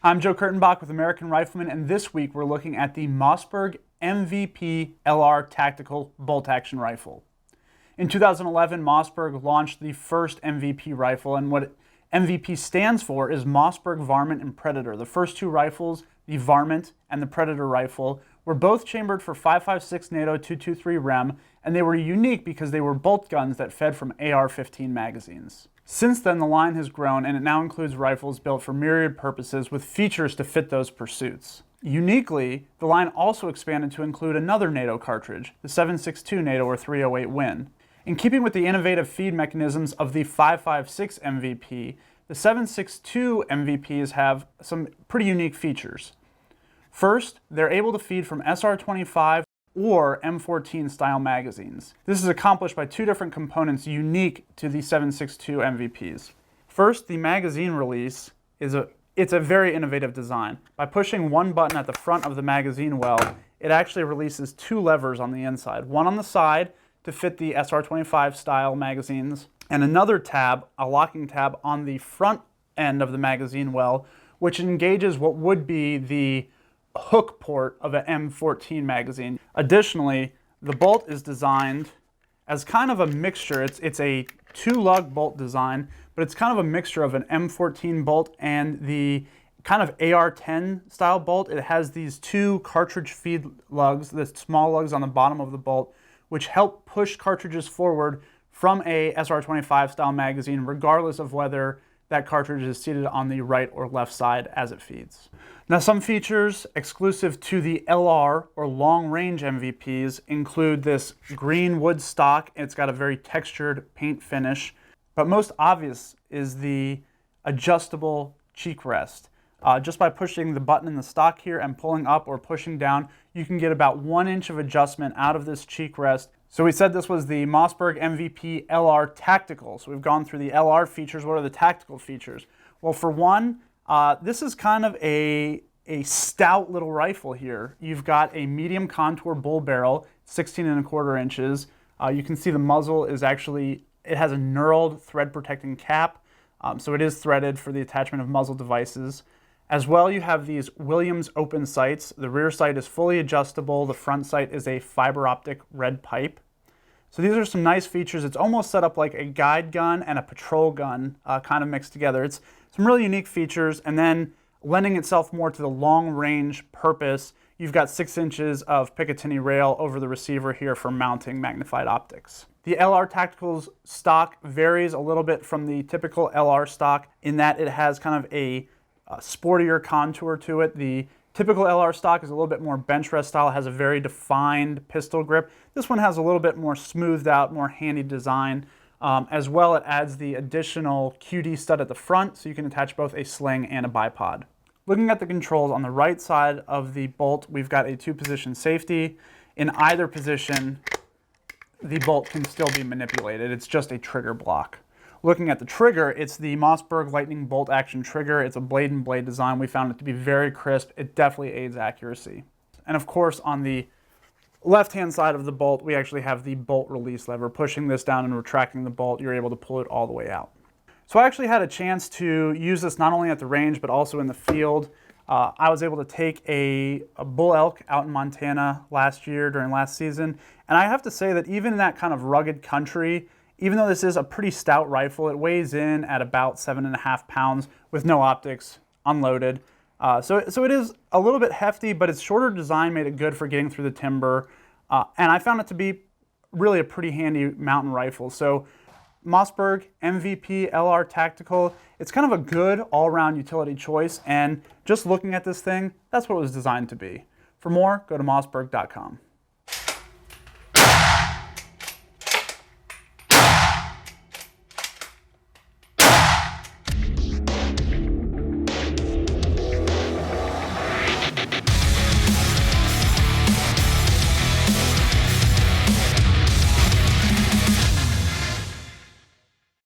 I'm Joe Kurtenbach with American Rifleman, and this week we're looking at the Mossberg MVP LR Tactical Bolt Action Rifle. In 2011, Mossberg launched the first MVP rifle, and what MVP stands for is Mossberg Varmint and Predator. The first two rifles, the Varmint and the Predator rifle, were both chambered for 5.56 NATO 223 rem, and they were unique because they were bolt guns that fed from AR-15 magazines. Since then, the line has grown, and it now includes rifles built for myriad purposes with features to fit those pursuits. Uniquely, the line also expanded to include another NATO cartridge, the 7.62 NATO or 308 Win. In keeping with the innovative feed mechanisms of the 5.56 MVP, the 7.62 MVPs have some pretty unique features. First, they're able to feed from SR-25 or M14 style magazines. This is accomplished by two different components unique to the 7.62 MVPs. First, the magazine release is a very innovative design. By pushing one button at the front of the magazine well, it actually releases two levers on the inside, one on the side to fit the SR-25 style magazines, and another tab, a locking tab, on the front end of the magazine well, which engages what would be the hook port of an M14 magazine. Additionally, the bolt is designed as kind of a mixture. It's a two-lug bolt design, but it's kind of a mixture of an M14 bolt and the kind of AR-10 style bolt. It has these two cartridge feed lugs, the small lugs on the bottom of the bolt, which help push cartridges forward from a SR-25 style magazine, regardless of whether that cartridge is seated on the right or left side as it feeds. Now, some features exclusive to the LR or long range MVPs include this green wood stock. It's got a very textured paint finish, but most obvious is the adjustable cheek rest. Just by pushing the button in the stock here and pulling up or pushing down, you can get about 1 inch of adjustment out of this cheek rest. So we said this was the Mossberg MVP LR Tactical. So we've gone through the LR features. What are the tactical features? Well, for one, this is kind of a stout little rifle here. You've got a medium contour bull barrel, 16.25 inches. You can see the muzzle is actually, it has a knurled thread protecting cap. So it is threaded for the attachment of muzzle devices. As well, you have these Williams open sights. The rear sight is fully adjustable. The front sight is a fiber optic red pipe. So these are some nice features. It's almost set up like a guide gun and a patrol gun kind of mixed together. It's some really unique features, and then lending itself more to the long range purpose, you've got 6 inches of Picatinny rail over the receiver here for mounting magnified optics. The LR Tactical's stock varies a little bit from the typical LR stock in that it has kind of a sportier contour to it. The typical LR stock is a little bit more bench rest style, has a very defined pistol grip. This one has a little bit more smoothed out, more handy design. As well, it adds the additional QD stud at the front, so you can attach both a sling and a bipod. Looking at the controls, on the right side of the bolt, we've got a 2-position safety. In either position, the bolt can still be manipulated. It's just a trigger block. Looking at the trigger, it's the Mossberg Lightning Bolt Action trigger. It's a blade and blade design. We found it to be very crisp. It definitely aids accuracy. And of course, on the left-hand side of the bolt, we actually have the bolt release lever. Pushing this down and retracting the bolt, you're able to pull it all the way out. So I actually had a chance to use this not only at the range, but also in the field. I was able to take a bull elk out in Montana last year during last season. And I have to say that even in that kind of rugged country, even though this is a pretty stout rifle, it weighs in at about 7.5 pounds with no optics, unloaded. So it is a little bit hefty, but its shorter design made it good for getting through the timber. And I found it to be really a pretty handy mountain rifle. So Mossberg MVP LR Tactical, it's kind of a good all-around utility choice. And just looking at this thing, that's what it was designed to be. For more, go to mossberg.com.